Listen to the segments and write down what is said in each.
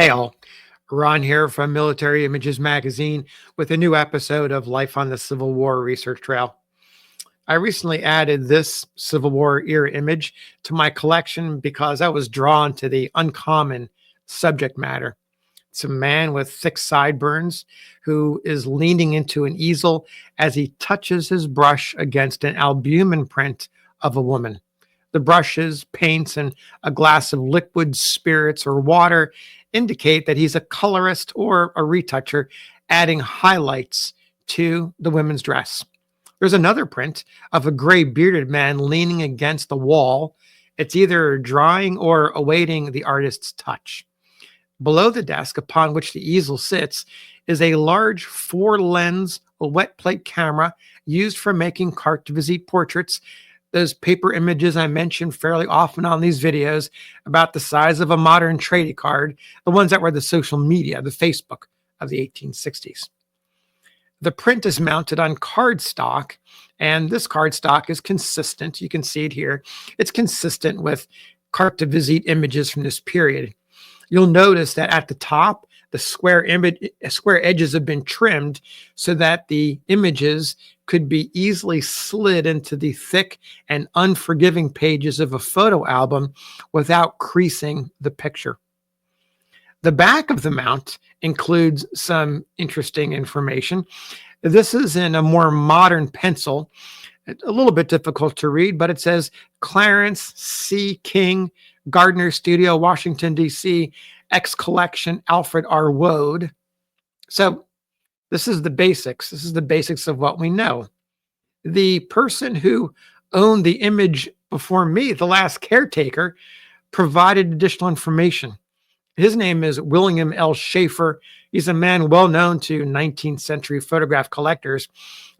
Hey all, Ron here from Military Images Magazine with a new episode of Life on the Civil War Research Trail. I recently added this Civil War era image to my collection because I was drawn to the uncommon subject matter. It's a man with thick sideburns who is leaning into an easel as he touches his brush against an albumin print of a woman. The brushes, paints, and a glass of liquid spirits or water indicate that he's a colorist or a retoucher, adding highlights to the women's dress. There's another print of a gray bearded man leaning against the wall. It's either drying or awaiting the artist's touch. Below the desk upon which the easel sits is a large four-lens wet plate camera used for making carte de visite portraits. Those paper images I mentioned fairly often on these videos, about the size of a modern trading card, the ones that were the social media, the Facebook of the 1860s. The print is mounted on cardstock, and this cardstock is consistent. You can see it here. It's consistent with carte de visite images from this period. You'll notice that at the top, the square edges have been trimmed so that the images could be easily slid into the thick and unforgiving pages of a photo album without creasing the picture. The back of the mount includes some interesting information. This is in a more modern pencil, a little bit difficult to read, but it says Clarence C. King, Gardner Studio, Washington, D.C., X Collection, Alfred R. Woad. So this is the basics. This is the basics of what we know. The person who owned the image before me, the last caretaker, provided additional information. His name is William L. Schaefer. He's a man well known to 19th century photograph collectors.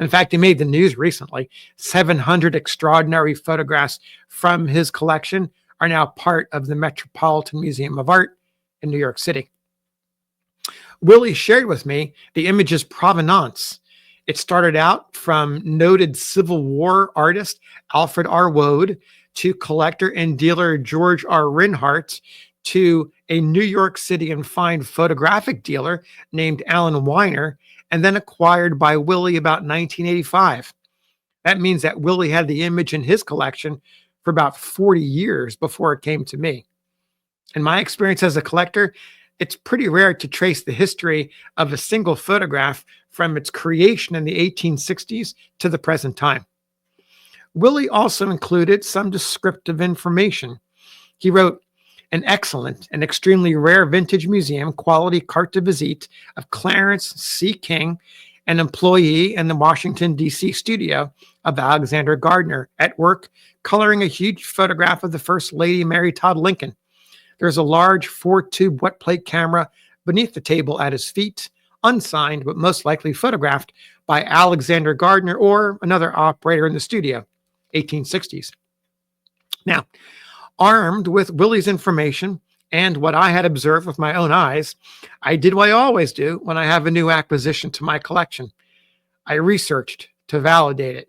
In fact, he made the news recently. 700 extraordinary photographs from his collection are now part of the Metropolitan Museum of Art in New York City. Willie shared with me the image's provenance. It started out from noted Civil War artist Alfred R. Woad to collector and dealer George R. Rinehart to a New York City and fine photographic dealer named Alan Weiner, and then acquired by Willie about 1985. That means that Willie had the image in his collection for about 40 years before it came to me. In my experience as a collector, it's pretty rare to trace the history of a single photograph from its creation in the 1860s to the present time. Willie also included some descriptive information. He wrote, "An excellent and extremely rare vintage museum quality carte de visite of Clarence C. King, an employee in the Washington, D.C. studio of Alexander Gardner, at work coloring a huge photograph of the First Lady Mary Todd Lincoln. There's a large 4-tube wet plate camera beneath the table at his feet, unsigned but most likely photographed by Alexander Gardner or another operator in the studio, 1860s. Now, armed with Willie's information and what I had observed with my own eyes, I did what I always do when I have a new acquisition to my collection. I researched to validate it.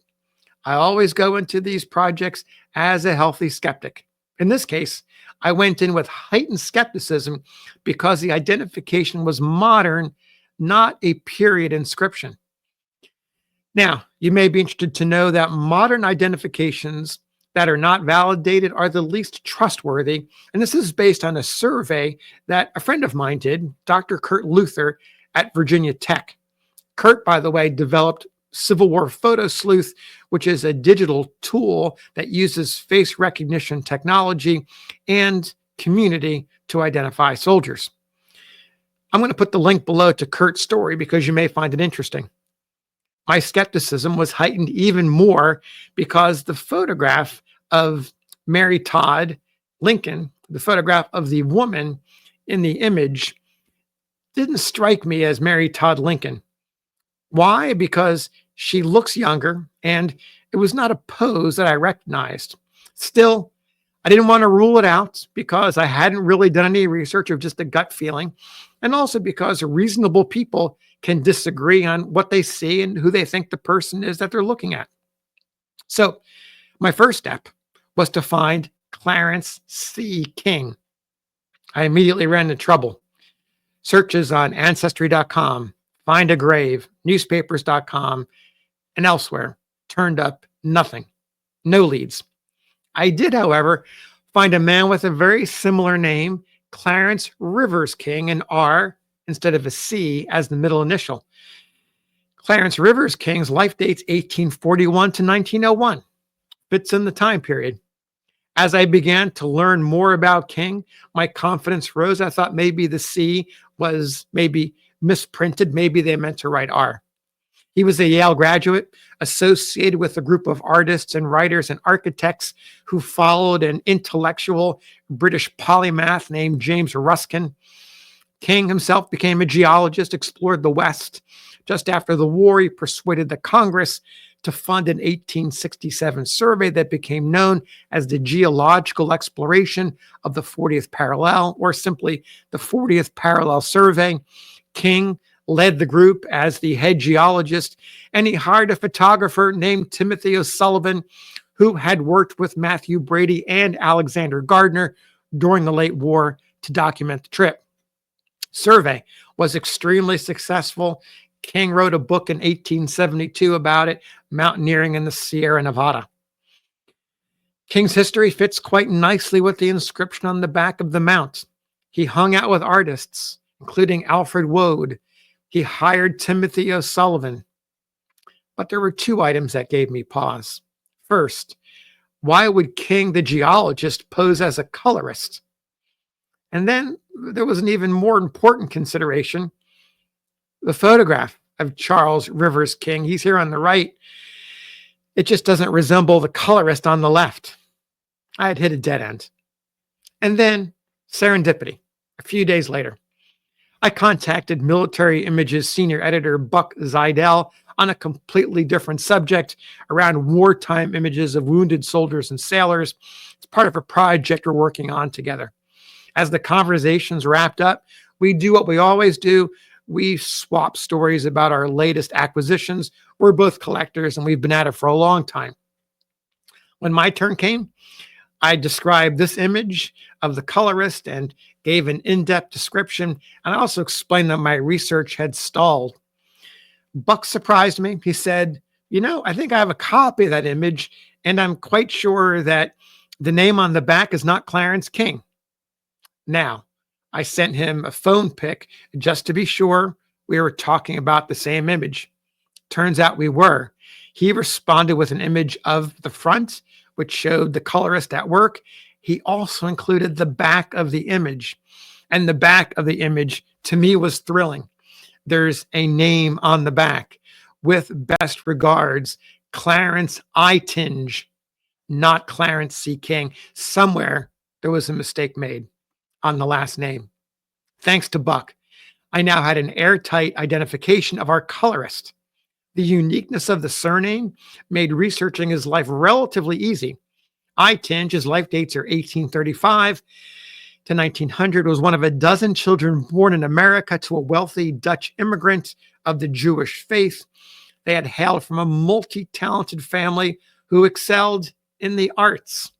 I always go into these projects as a healthy skeptic. In this case, I went in with heightened skepticism because the identification was modern, not a period inscription. Now, you may be interested to know that modern identifications that are not validated are the least trustworthy. And this is based on a survey that a friend of mine did, Dr. Kurt Luther at Virginia Tech. Kurt, by the way, developed Civil War Photo Sleuth, which is a digital tool that uses face recognition technology and community to identify soldiers. I'm going to put the link below to Kurt's story because you may find it interesting. My skepticism was heightened even more because the photograph of Mary Todd Lincoln, the photograph of the woman in the image, didn't strike me as Mary Todd Lincoln. Why? Because she looks younger, and it was not a pose that I recognized. Still, I didn't want to rule it out because I hadn't really done any research, of just a gut feeling, and also because reasonable people can disagree on what they see and who they think the person is that they're looking at. So my first step was to find Clarence C. King. I immediately ran into trouble. Searches on Ancestry.com, Find a Grave, newspapers.com, and elsewhere turned up nothing, no leads. I did, however, find a man with a very similar name, Clarence Rivers King, an R instead of a C as the middle initial. Clarence Rivers King's life dates 1841 to 1901. Fits in the time period. As I began to learn more about King, my confidence rose. I thought maybe the C was maybe misprinted. Maybe they meant to write R. He was a Yale graduate, associated with a group of artists and writers and architects who followed an intellectual British polymath named James Ruskin. King himself became a geologist, explored the West. Just after the war, he persuaded the Congress to fund an 1867 survey that became known as the Geological Exploration of the 40th Parallel, or simply the 40th Parallel Survey. King led the group as the head geologist, and he hired a photographer named Timothy O'Sullivan, who had worked with Matthew Brady and Alexander Gardner during the late war to document the trip. Survey was extremely successful. King wrote a book in 1872 about it, Mountaineering in the Sierra Nevada. King's history fits quite nicely with the inscription on the back of the mount. He hung out with artists, including Alfred Woad. He hired Timothy O'Sullivan. But there were two items that gave me pause. First, why would King, the geologist, pose as a colorist? And then there was an even more important consideration. The photograph of Charles Rivers King, he's here on the right. It just doesn't resemble the colorist on the left. I had hit a dead end. And then serendipity. A few days later, I contacted Military Images senior editor Buck Zeidel on a completely different subject around wartime images of wounded soldiers and sailors. It's part of a project we're working on together. As the conversations wrapped up, we do what we always do. We swap stories about our latest acquisitions. We're both collectors, and we've been at it for a long time. When my turn came, I described this image of the colorist and gave an in-depth description, and I also explained that my research had stalled. Buck surprised me. He said, I think I have a copy of that image, and I'm quite sure that the name on the back is not Clarence King. Now, I sent him a phone pic just to be sure we were talking about the same image. Turns out we were. He responded with an image of the front, which showed the colorist at work. He also included the back of the image. And the back of the image, to me, was thrilling. There's a name on the back. With best regards, Clarence I. Tinge, not Clarence C. King. Somewhere there was a mistake made on the last name. Thanks to Buck, I now had an airtight identification of our colorist. The uniqueness of the surname made researching his life relatively easy. Tinge, his life dates are 1835 to 1900, was one of a dozen children born in America to a wealthy Dutch immigrant of the Jewish faith. They had hailed from a multi-talented family who excelled in the arts.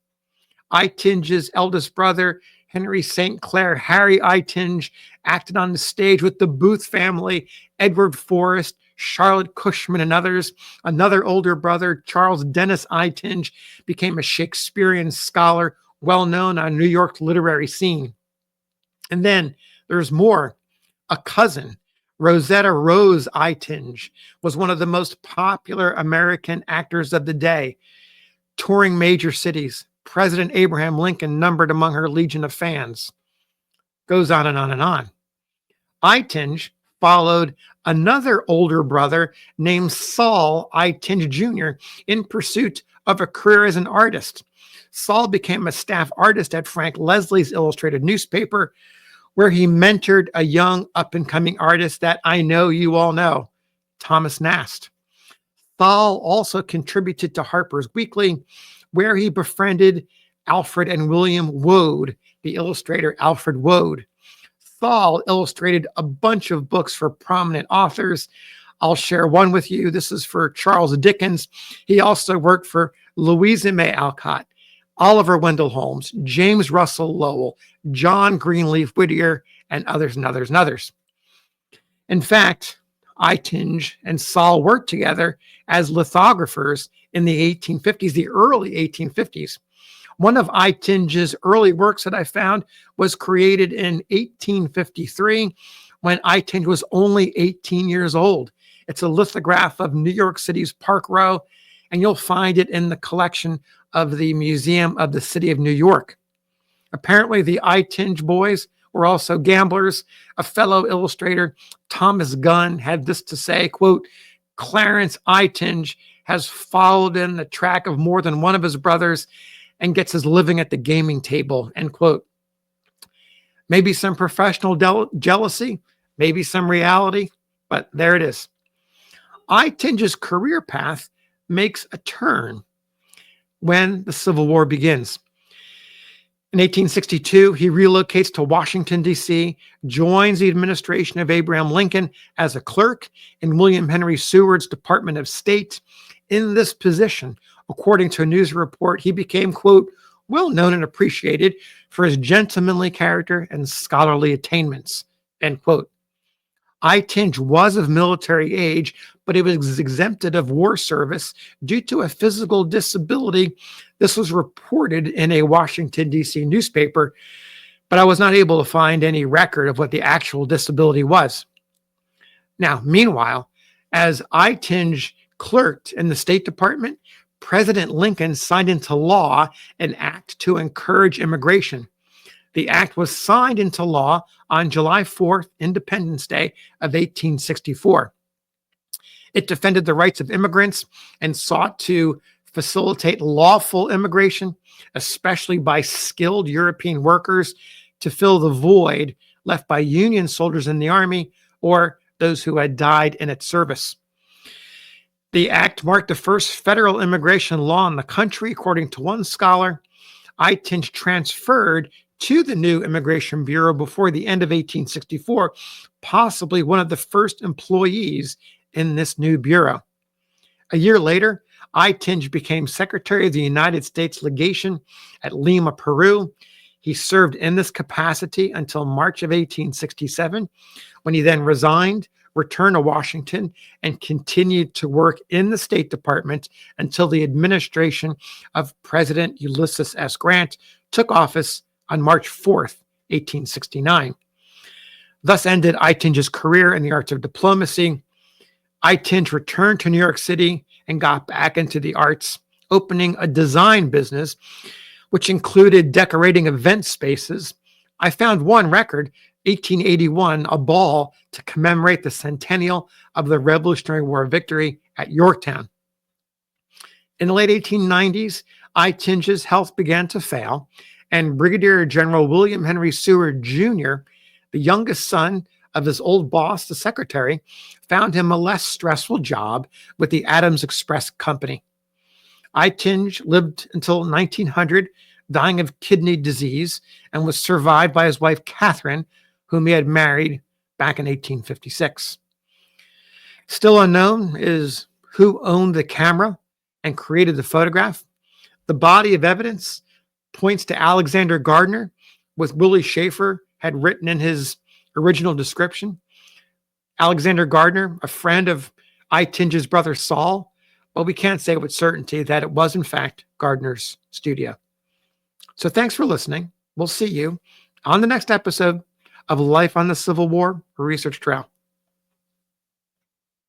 Tinge's eldest brother, Henry St. Clair, Harry Tinge, acted on the stage with the Booth family, Edward Forrest, Charlotte Cushman, and others. Another older brother, Charles Dennis Tinge, became a Shakespearean scholar, well known on New York's literary scene. And then there's more. A cousin, Rosetta Rose Tinge, was one of the most popular American actors of the day, touring major cities. President Abraham Lincoln numbered among her legion of fans. Goes on and on and on. Tinge followed another older brother named Saul Tinge Jr. in pursuit of a career as an artist. Saul became a staff artist at Frank Leslie's illustrated newspaper, where he mentored a young up-and-coming artist that I know you all know, Thomas Nast. Saul also contributed to Harper's Weekly, where he befriended Alfred and William Woad, the illustrator Alfred Woad. Saul illustrated a bunch of books for prominent authors. I'll share one with you. This is for Charles Dickens. He also worked for Louisa May Alcott, Oliver Wendell Holmes, James Russell Lowell, John Greenleaf Whittier, and others and others and others. In fact, Eitinge and Saul worked together as lithographers in the 1850s, the early 1850s. One of Eitinge's early works that I found was created in 1853 when Eitinge was only 18 years old. It's a lithograph of New York City's Park Row, and you'll find it in the collection of the Museum of the City of New York. Apparently, the Eitinge boys were also gamblers. A fellow illustrator, Thomas Gunn, had this to say, quote, "Clarence Eitinge has followed in the track of more than one of his brothers and gets his living at the gaming table," end quote. Maybe some professional jealousy, maybe some reality, but there it is. Eitinge's career path makes a turn when the Civil War begins. In 1862, he relocates to Washington, D.C., joins the administration of Abraham Lincoln as a clerk in William Henry Seward's Department of State. In this position, according to a news report, he became, quote, "well known and appreciated for his gentlemanly character and scholarly attainments," end quote. Eitinge was of military age, but he was exempted of war service due to a physical disability. This was reported in a Washington, D.C. newspaper, but I was not able to find any record of what the actual disability was. Now, meanwhile, as Eitinge clerked in the State Department, President Lincoln signed into law an act to encourage immigration. The act was signed into law on July 4th, Independence Day of 1864. It defended the rights of immigrants and sought to facilitate lawful immigration, especially by skilled European workers, to fill the void left by Union soldiers in the Army or those who had died in its service. The act marked the first federal immigration law in the country, according to one scholar. Eitinge transferred to the new Immigration Bureau before the end of 1864, possibly one of the first employees in this new bureau. A year later, Eitinge became Secretary of the United States Legation at Lima, Peru. He served in this capacity until March of 1867, when he then resigned, returned to Washington, and continued to work in the State Department until the administration of President Ulysses S. Grant took office on March 4th, 1869. Thus ended Eitinge's career in the arts of diplomacy. Eitinge returned to New York City and got back into the arts, opening a design business, which included decorating event spaces. I found one record, 1881, a ball to commemorate the centennial of the Revolutionary War victory at Yorktown. In the late 1890s, Eitinge's health began to fail, and Brigadier General William Henry Seward Jr., the youngest son of his old boss, the secretary, found him a less stressful job with the Adams Express Company. Eitinge lived until 1900, dying of kidney disease, and was survived by his wife, Catherine, whom he had married back in 1856. Still unknown is who owned the camera and created the photograph. The body of evidence points to Alexander Gardner, with Willie Schaefer had written in his original description. Alexander Gardner, a friend of Eitinge's brother Saul, but we can't say with certainty that it was in fact Gardner's studio. So thanks for listening. We'll see you on the next episode of Life on the Civil War Research Trail.